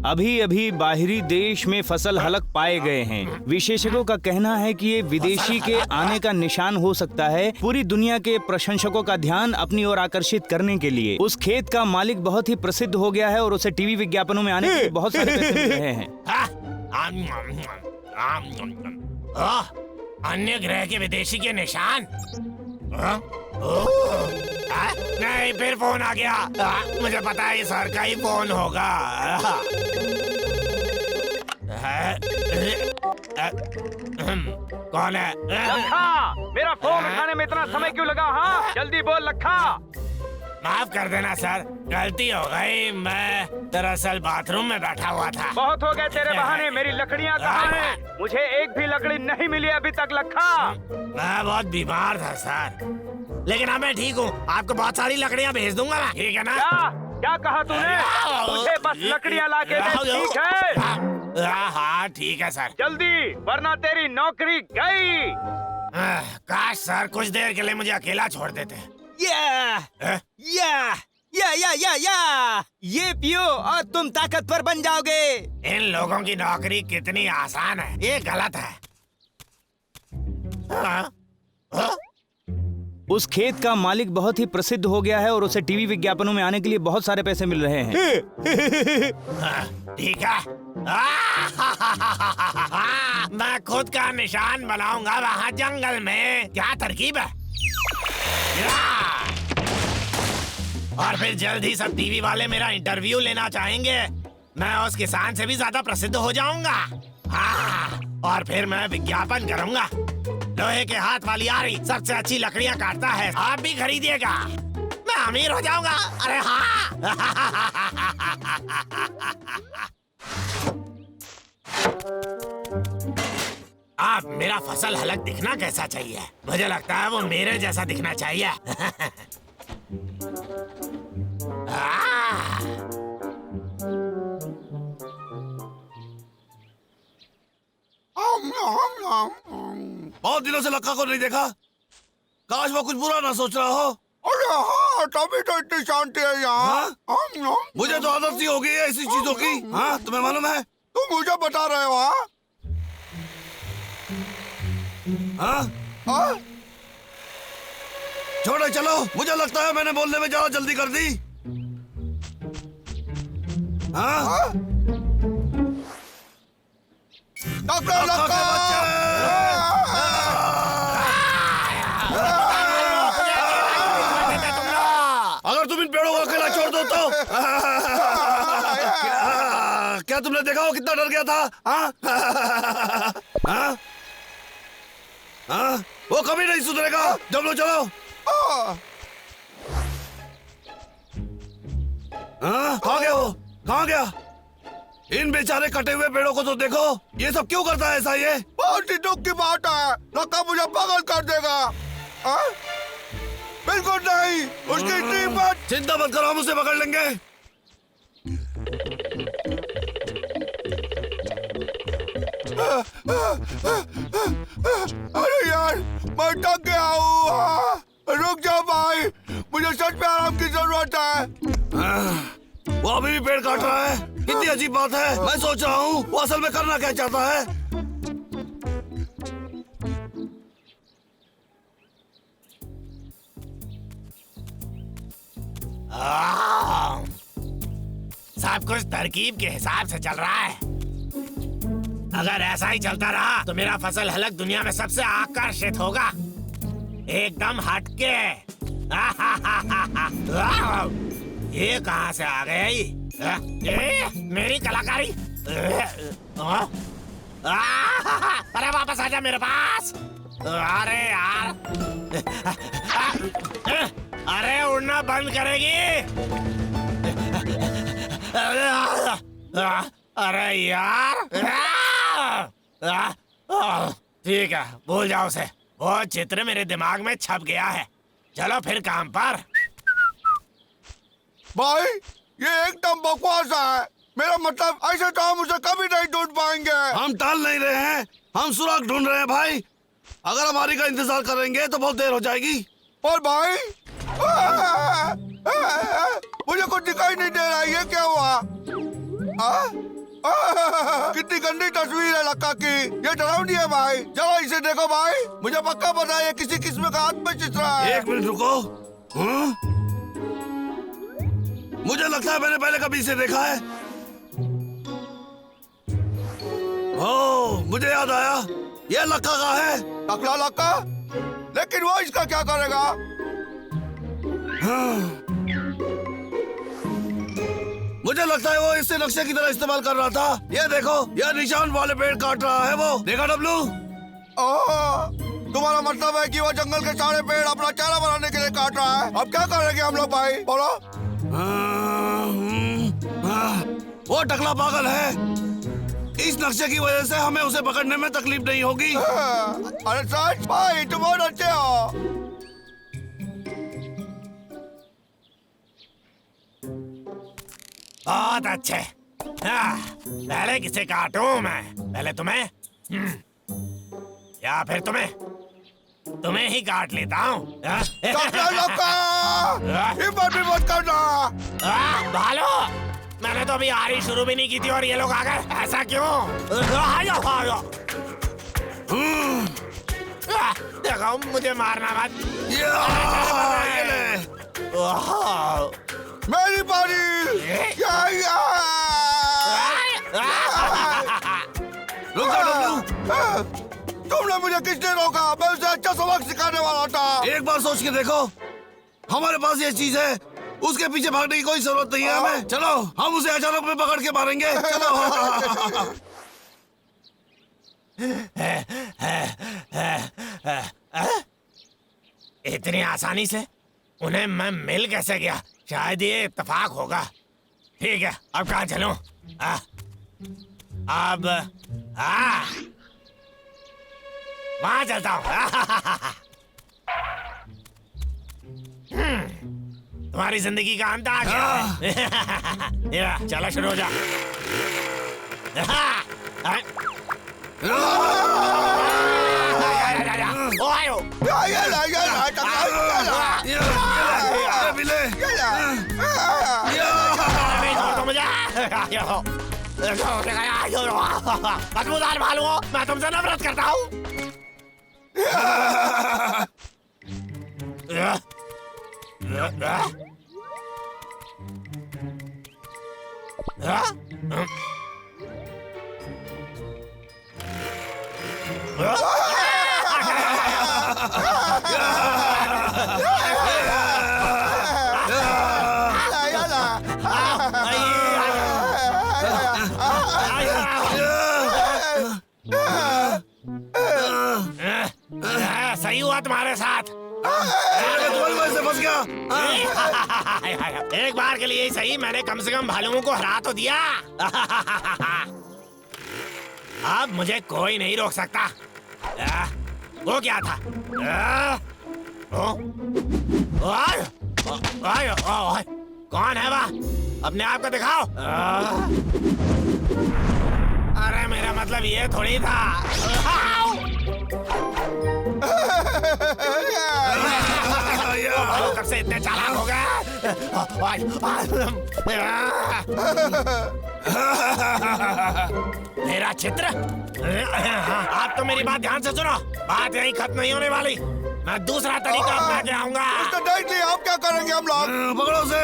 अभी अभी बाहरी देश में फसल हलक पाए गए हैं। विशेषज्ञों का कहना है कि ये विदेशी के आने का निशान हो सकता है, पूरी दुनिया के प्रशंसकों का ध्यान अपनी ओर आकर्षित करने के लिए। उस खेत का मालिक बहुत ही प्रसिद्ध हो गया है और उसे टीवी विज्ञापनों में आने के लिए बहुत सारे पैसे मिल रहे हैं। अन्य ग्रह के विदेशी के निशान? नहीं, फिर फोन आ गया। मुझे पता है सर का ही फोन होगा। कौन है? लखा, मेरा फोन उठाने में इतना समय क्यों लगा? हाँ, जल्दी बोल लखा। माफ कर देना सर, गलती हो गई। मैं दरअसल बाथरूम में बैठा हुआ था। बहुत हो गए तेरे बहाने। मेरी लकड़ियाँ कहाँ हैं? मुझे एक भी लकड़ी नहीं मिली अभी तक लखा। मैं बहुत बीमार था सर, लेकिन अब मैं ठीक हूँ। आपको बहुत सारी लकड़ियाँ भेज दूंगा मैं, ठीक है ना? क्या कहा तूने? मुझे बस लकड़ियाँ ला के दे, ठीक है? हाँ ठीक है सर। जल्दी, वरना तेरी नौकरी गई। काश सर कुछ देर के लिए मुझे अकेला छोड़ देते। ये पियो और तुम ताकतवर बन जाओगे। इन लोगों की नौकरी कितनी आसान है, ये गलत है। उस खेत का मालिक बहुत ही प्रसिद्ध हो गया है और उसे टीवी विज्ञापनों में आने के लिए बहुत सारे पैसे मिल रहे हैं। ठीक है। मैं खुद का निशान बनाऊंगा वहाँ जंगल में। क्या तरकीब है? और फिर जल्द ही सब टीवी वाले मेरा इंटरव्यू लेना चाहेंगे। मैं उस किसान से भी ज्यादा प्रसिद्ध हो जाऊंगा। और फिर मैं विज्ञापन करूंगा, लोहे के हाथ वाली आरी सबसे अच्छी लकड़ियां काटता है, आप भी खरीदिएगा। मैं अमीर हो जाऊंगा। अरे हाँ। आप मेरा फसल हलक दिखना कैसा चाहिए? मुझे लगता है वो मेरे जैसा दिखना चाहिए। बहुत दिनों से लक्का को नहीं देखा। काश वो कुछ बुरा ना सोच रहा हो। अरे हाँ, तभी तो इतनी शांति है यहाँ। मुझे तो आदत सी हो गई है ऐसी चीजों की। हाँ, तुम्हें मालूम है? तुम मुझे बता रहे हो? हाँ? छोड़ो, चलो। मुझे लगता है मैंने बोलने में ज्यादा जल्दी कर दी। हाँ? डॉक्टर लक्का! अगर तुम इन पेड़ों को अकेला छोड़ दो तो क्या तुमने देखा वो कितना डर गया था? हाँ? हाँ? हाँ? वो कभी नहीं सुधरेगा। चलो चलो। हाँ? कहाँ गया वो? कहाँ गया? इन बेचारे कटे हुए पेड़ों को तो देखो। ये सब क्यों करता है ऐसा? ये बहुत ही दुख की बात है। लक्का मुझे पागल कर देगा। बिल्कुल नहीं, उसकी इतनी हिम्मत। चिंता मत करो, हम उसे पकड़ लेंगे। अरे यार, मैं थक गया हूँ। रुक जाओ भाई, मुझे सच में आराम की जरूरत है। वो अभी भी पेड़ काट रहा है। कितनी अजीब बात है। मैं सोच रहा हूँ वो असल में करना क्या चाहता है। सब कुछ तरकीब के हिसाब से चल रहा है। अगर ऐसा ही चलता रहा तो मेरा फसल हलक दुनिया में सबसे आकर्षित होगा, एकदम हटके। ये कहाँ से आ गया ये? मेरी कलाकारी। अरे वापस आजा मेरे पास। अरे यार, अरे उड़ना बंद करेगी? अरे यार, ठीक है, भूल जाओ उसे। वो चित्र मेरे दिमाग में छप गया है। चलो फिर काम पर। भाई, ये एकदम बकवास है। मेरा मतलब ऐसे तो हम उसे कभी नहीं ढूंढ पाएंगे। हम टाल नहीं रहे हम सुराग ढूंढ रहे हैं भाई। अगर हमारी का इंतजार करेंगे तो बहुत देर हो जाएगी। और भाई मुझे कुछ दिखाई नहीं दे रहा, ये क्या हुआ? कितनी गंदी तस्वीर है लक्का की, ये डरावनी है भाई। चलो इसे देखो भाई, मुझे पक्का पता है किसी किस्म का आत्मा चित्र है। एक मिनट रुको। मुझे लगता है मैंने पहले कभी इसे देखा है। ओह, मुझे याद आया, ये लक्का का है। टकला लक्का? लेकिन वो इसका क्या करेगा? मुझे लगता है वो इसे नक्शे की तरह इस्तेमाल कर रहा था। ये देखो, यह निशान वाले पेड़ काट रहा है वो। देखा डब्लू? तुम्हारा मतलब है कि वो जंगल के सारे पेड़ अपना चारा बनाने के लिए काट रहा है। अब क्या करेंगे हम लोग भाई, बोलो? वो टकला पागल है। इस नक्शे की वजह से हमें उसे पकड़ने में तकलीफ नहीं होगी। अरे सच भाई, तुम बहुत अच्छे हो। बहुत अच्छे। पहले किसे काटूं मैं? पहले तुम्हें या फिर तुम्हें ही काट लेता हूँ। मत करना। भालो, मैंने तो अभी आरी शुरू भी नहीं की थी और ये लोग आ गए। ऐसा क्यों? देखो, मुझे मारना मत। मेरी बारी। रुक जाओ डब्लू। तुमने मुझे किसने रोका? मैं उसे अच्छा सबक सिखाने वाला था। एक बार सोच के देखो, हमारे पास ये चीज है, उसके पीछे भागने की कोई जरूरत नहीं है हमें। चलो, हम उसे अचानक में पकड़ के मारेंगे। चलो। इतनी आसानी से उन्हें मैं मिल कैसे गया? शायद ये इत्तेफाक होगा। ठीक है, अब कहाँ चलूं? अब वहां चलता हूँ। तुम्हारी जिंदगी का अंत आ गया। चलो शुरू हो जा। मजबूदार भालू हो, मैं तुमसे नफरत करता हूँ। सही हुआ तुम्हारे साथ। तुम्हारी वजह से फंस गया। एक बार के लिए सही, मैंने कम से कम भालुओं को हरा तो दिया। अब मुझे कोई नहीं रोक सकता। वो क्या था? कौन है वह? अपने आप को दिखाओ। अरे मेरा मतलब ये थोड़ी था। कब से इतने चालाक हो गए? मेरा चित्र? आप तो मेरी बात ध्यान से सुनो, बात यही खत्म नहीं होने वाली। मैं दूसरा तरीका अपना के आऊंगा। तो देख ली, आप क्या करेंगे हम लोग? पकड़ो उसे।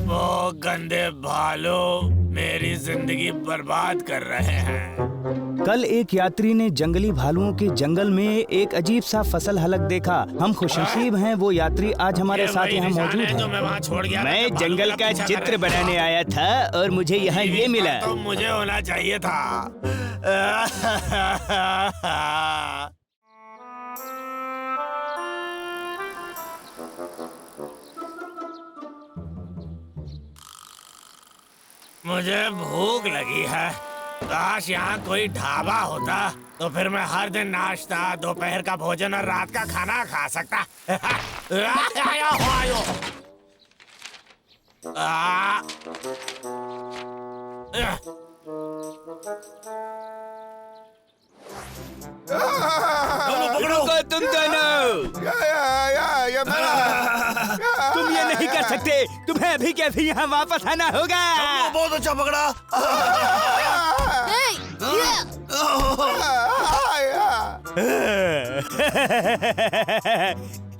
वो गंदे भालू मेरी जिंदगी बर्बाद कर रहे हैं। कल एक यात्री ने जंगली भालुओं के जंगल में एक अजीब सा फसल हलक देखा। हम खुशनसीब हैं, वो यात्री आज हमारे साथ यहाँ मौजूद है। मैं जंगल का चित्र बनाने आया था और मुझे यहाँ ये मिला। तो मुझे होना चाहिए था। मुझे भूख लगी है। काश यहाँ कोई ढाबा होता तो फिर मैं हर दिन नाश्ता, दोपहर का भोजन और रात का खाना खा सकता। रुको तुम दोनों, ये मेरा तुम ये नहीं कर सकते। तुम्हें अभी के अभी यहाँ वापस आना होगा। बहुत अच्छा पकड़ा।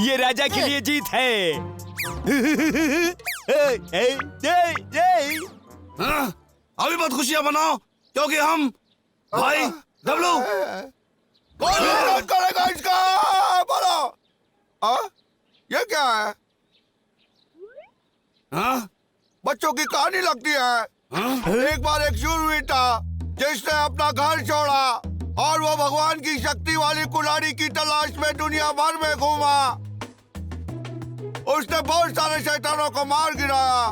ये राजा के लिए जीत है। हाँ? अभी मत खुशियाँ मनाओ, क्योंकि हम भाई डब्लू। कौन विरोध करेगा इसका? बोलो। ये क्या है? हाँ? बच्चों की कहानी लगती है। हाँ? एक बार एक शूरवीर था जिसने अपना घर छोड़ा और वो भगवान की शक्ति वाली कुल्हाड़ी की तलाश में दुनिया भर में घूमा। उसने बहुत सारे शैतानों को मार गिराया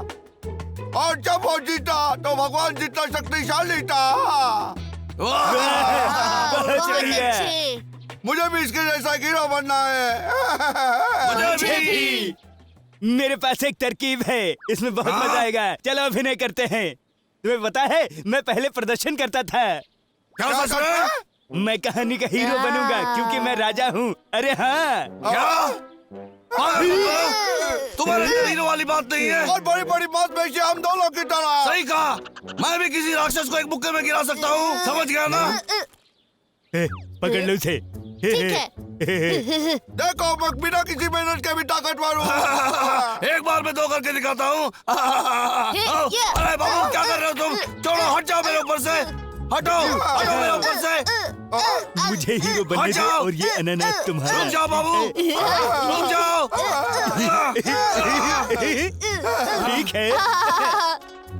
और जब वो जीता तो भगवान जितना शक्तिशाली था। बहुत सही है। अच्छे। मुझे भी इसके जैसा हीरो बनना है। मुझे भी। मेरे पास एक तरकीब है, इसमें बहुत मजा आएगा। चलो अभिनय करते हैं। तुम्हें पता है मैं पहले प्रदर्शन करता था। क्या सच में? मैं कहानी का हीरो बनूंगा क्योंकि मैं राजा हूँ। अरे हाँ, क्या? तुम्हारे लिए हीरो वाली बात नहीं है। और बड़ी बड़ी मांसपेशी हम दोनों की तरह। सही कहा। मैं भी किसी राक्षस को एक मुक्के में गिरा सकता हूँ। समझ गया ना? पकड़ लो उसे। ठीक है। देखो मैं बिना किसी मेहनत के भी ताकतवर हूँ। एक बार मैं 2 करके दिखाता हूँ। ये। अरे बाबू क्या कर रहे हो तुम? छोड़ो, हट जाओ मेरे ऊपर से। हटो, हटो मेरे ऊपर से। मुझे हीरो बनने हट दो जाओ। और ये अनानास तुम्हारा। रुक जाओ बाबू, रुक जाओ। ठीक है।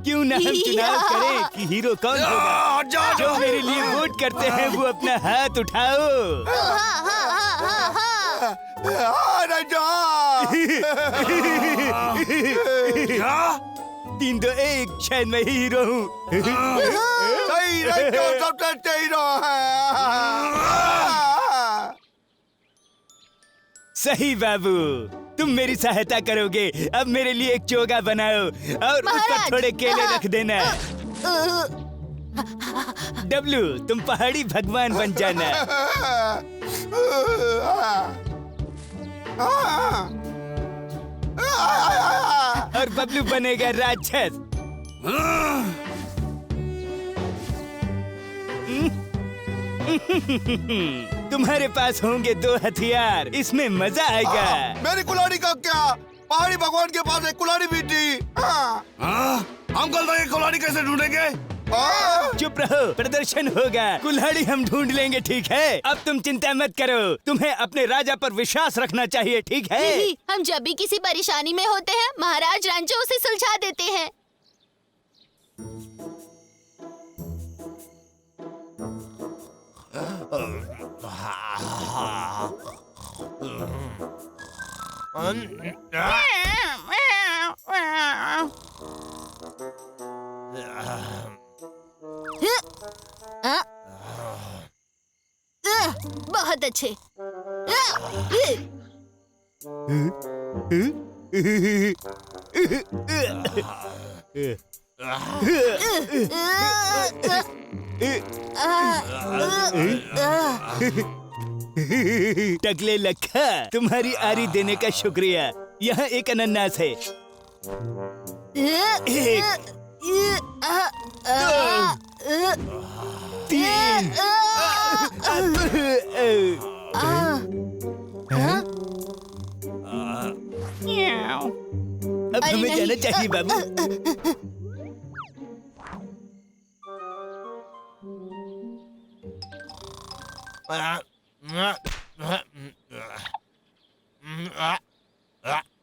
क्यों ना हम चुनाव करें कि हीरो कौन होगा। हट जाओ। जो मेरे लिए वोट करते हैं वो अपना हाथ उठाओ। क्या? 3, 2, 1, शायद मैं ही हीरो हूँ। सही रंजो सबसे अच्छे हीरो है। सही बाबू, तुम मेरी सहायता करोगे। अब मेरे लिए एक चोगा बनाओ और उस पर महाराज। थोड़े केले रख देना। डब्लू, तुम पहाड़ी भगवान बन जाना। और बबलू बनेगा राक्षस। तुम्हारे पास होंगे 2 हथियार, इसमें मजा आएगा। मेरी कुल्हाड़ी का क्या? पहाड़ी भगवान के पास एक कुल्हाड़ी भी थी। हम कल तक कुल्हाड़ी कैसे ढूंढेंगे? चुप रहो, प्रदर्शन होगा। कुल्हाड़ी हम ढूंढ लेंगे, ठीक है? अब तुम चिंता मत करो। तुम्हें अपने राजा पर विश्वास रखना चाहिए, ठीक है? हम जब भी किसी परेशानी में होते हैं महाराज रांचो उसे सुलझा देते हैं। बहुत अच्छे। टकले लखा, तुम्हारी आरी देने का शुक्रिया। यहाँ एक अनानास है। एक, 3। अब अरे हमें नहीं। जाना चाहिए बाबू।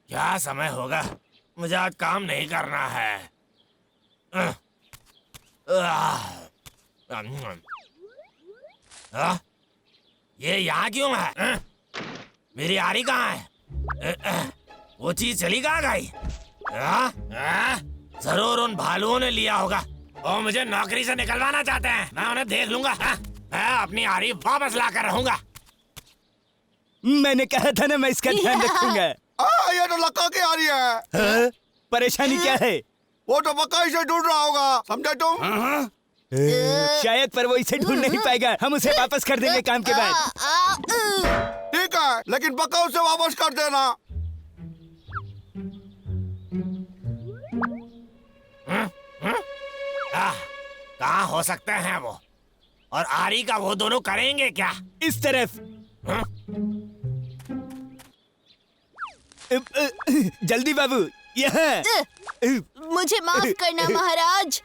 क्या समय होगा? मुझे आज काम नहीं करना है। ये यहाँ क्यों है? मेरी आरी कहाँ है? वो चीज चली कहाँ गई? जरूर उन भालुओं ने लिया होगा। वो मुझे नौकरी से निकलवाना चाहते हैं। मैं उन्हें देख लूंगा। हाँ? मैं अपनी आरी वापस ला कर रहूंगा। मैंने कहा था ना मैं इसका ध्यान रखूंगा। ये तो लक्का की आ रही है। हाँ? परेशानी क्या है? वो तो पक्का इसे ढूंढ रहा होगा, समझे तुम? शायद पर वो इसे ढूंढ नहीं पाएगा। हम उसे वापस कर देंगे काम के बाद। ठीक है, लेकिन पक्का उसे वापस कर देना। कहाँ हो सकते हैं वो? और आरी का वो दोनों करेंगे क्या? इस तरफ। हाँ? जल्दी बाबू, यहाँ। मुझे माफ करना महाराज।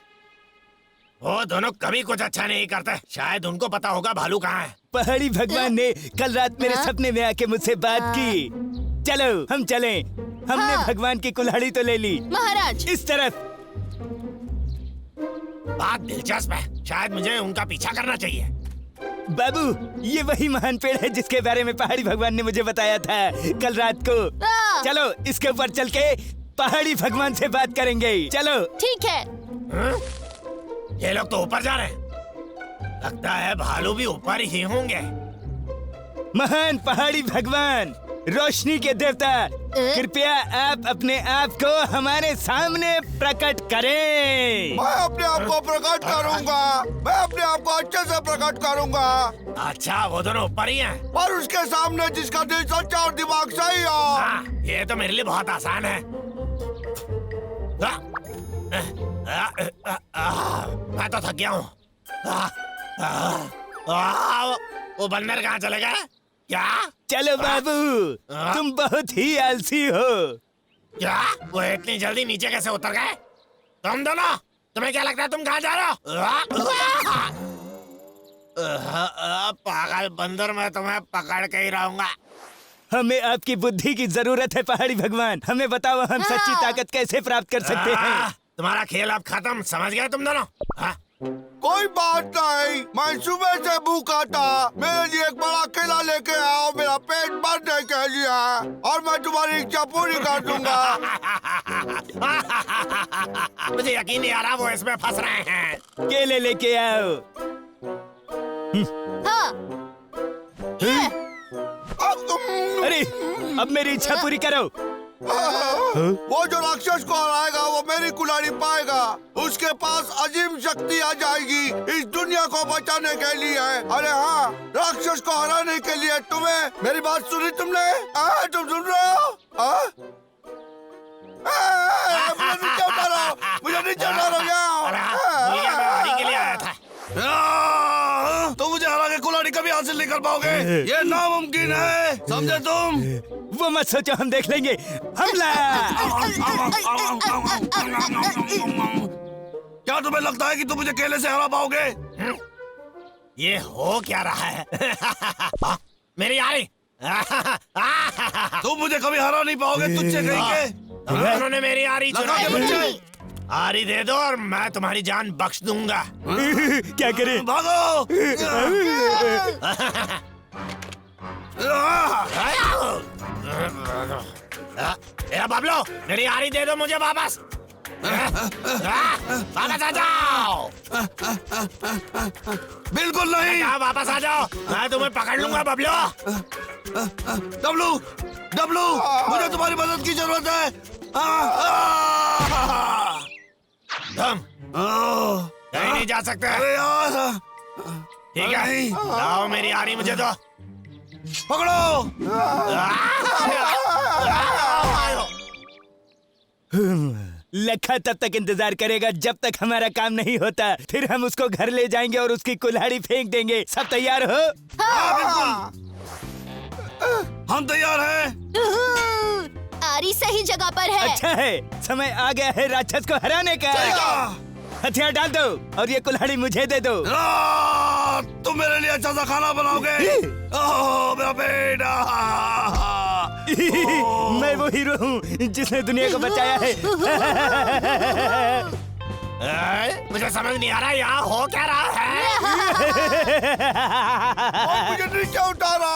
वो दोनों कभी कुछ अच्छा नहीं करते। शायद उनको पता होगा भालू कहाँ है। पहाड़ी भगवान ने कल रात मेरे सपने में आके मुझसे बात की। चलो हम चलें। हमने भगवान की कुल्हाड़ी तो ले ली। महाराज इस तरफ। बात दिलचस्प है। शायद मुझे उनका पीछा करना चाहिए। बाबू, ये वही महान पेड़ है जिसके बारे में पहाड़ी भगवान ने मुझे बताया था कल रात को। चलो इसके ऊपर चल के पहाड़ी भगवान से बात करेंगे। चलो। ठीक है। ये लोग तो ऊपर जा रहे हैं। लगता है भालू भी ऊपर ही होंगे। महान पहाड़ी भगवान, रोशनी के देवता, कृपया आप अपने आप को हमारे सामने प्रकट करें। मैं अपने आप को प्रकट करूंगा। मैं अपने आप को अच्छे से प्रकट करूंगा। अच्छा, वो दोनों ऊपर ही हैं। और उसके सामने जिसका दिल सच्चा और दिमाग सही हो। हाँ, ये तो मेरे लिए बहुत आसान है। मैं तो थक गया हूँ। वो बंदर कहाँ चले गए? क्या? चलो बाबू, तुम बहुत ही आलसी हो। क्या? वो इतनी जल्दी नीचे कैसे उतर गए? तुम दोनों, तुम्हें क्या लगता है तुम कहाँ जा रहे हो? पागल बंदर, मैं तुम्हें पकड़ के ही रहूंगा। हमें आपकी बुद्धि की जरूरत है पहाड़ी भगवान। हमें बताओ हम सच्ची ताकत कैसे प्राप्त कर सकते हैं। तुम्हारा खेल अब खत्म, समझ गए तुम दोनों? कोई बात नहीं, मैं सुबह से भूखा था। मेरे लिए एक बड़ा केला लेके आओ, मेरा पेट भरने के लिए, और मैं तुम्हारी इच्छा पूरी कर दूंगा। मुझे यकीन नहीं आ रहा वो इसमें फंस रहे हैं। केले लेके आओ। हाँ। अरे, अब मेरी इच्छा पूरी करो। वो जो राक्षस को हराएगा वो मेरी कुल्हाड़ी पाएगा। उसके पास अजीम शक्ति आ जाएगी इस दुनिया को बचाने के लिए। अरे हाँ, राक्षस को हराने के लिए तुम्हें मेरी बात सुनी तुमने? तुम सुन रहे हो? मुझे नीचे उतारो, मुझे नीचे उतारो। मैं आरी के लिए आया था। तो मुझे हरा के कुल्हाड़ी कभी हासिल नहीं कर पाओगे। ये नामुमकिन है, समझे तुम? वो मत सोचो, हम देख लेंगे। हमला! क्या तुम्हें लगता है कि तुम मुझे केले से हरा पाओगे? ये हो क्या रहा है? मेरी आरी! तुम मुझे कभी हरा नहीं पाओगे, तुझसे कहेंगे। उन्होंने मेरी आरी लगा के बच्चे। आरी दे दो और मैं तुम्हारी जान बख्श दूंगा। क्या करें? भागो! बबलो, मेरी आरी दे दो मुझे वापस। वापस आ जाओ। बिल्कुल नहीं। वापस आ जाओ, मैं तुम्हें पकड़ लूंगा बबलो। डब्लू, डब्लू, मुझे तुम्हारी मदद की जरूरत है। तुम कहीं नहीं जा सकते। अरे यार, ठीक है, लाओ मेरी आरी मुझे दो। पकड़ो। लखा तब तक इंतजार करेगा जब तक हमारा काम नहीं होता। फिर हम उसको घर ले जाएंगे और उसकी कुल्हाड़ी फेंक देंगे। सब तैयार हो? हाँ, बिल्कुल। हम तैयार हैं। आरी सही जगह पर है। अच्छा है, समय आ गया है राक्षस को हराने का। हथियार डाल दो और ये कुल्हाड़ी मुझे दे दो। तुम मेरे लिए अच्छा सा खाना बनाओगे। ओह मेरा पेट। मैं वो हीरो हूँ जिसने दुनिया को बचाया है। मुझे समझ नहीं आ रहा यहाँ हो क्या रहा है। मुझे नीचे उतारो।